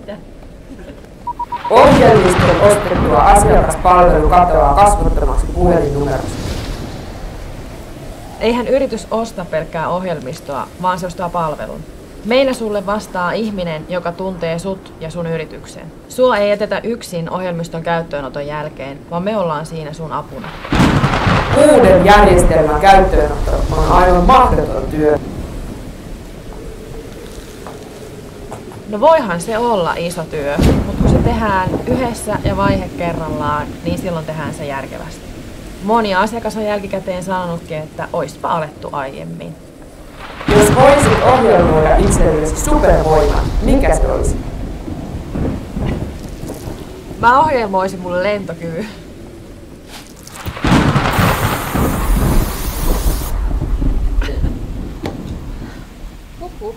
Mitä? Ohjelmiston ostettua asiakaspalvelu katoaa kasvottomaksi puhelinnumerosta. Eihän yritys osta pelkkää ohjelmistoa, vaan se ostaa palvelun. Meillä sulle vastaa ihminen, joka tuntee sut ja sun yrityksen. Sua ei jätetä yksin ohjelmiston käyttöönoton jälkeen, vaan me ollaan siinä sun apuna. Uuden järjestelmän käyttöönotto on aivan mahdoton työ. No voihan se olla iso työ, mutta kun se tehdään yhdessä ja vaihe kerrallaan, niin silloin tehdään se järkevästi. Moni asiakas on jälkikäteen sanonutkin, että oispa alettu aiemmin. Jos voisit ohjelmoida itsellesi supervoiman, mikä se olisi? Mä ohjelmoisin mulle lentokyvyn. Huhhuh.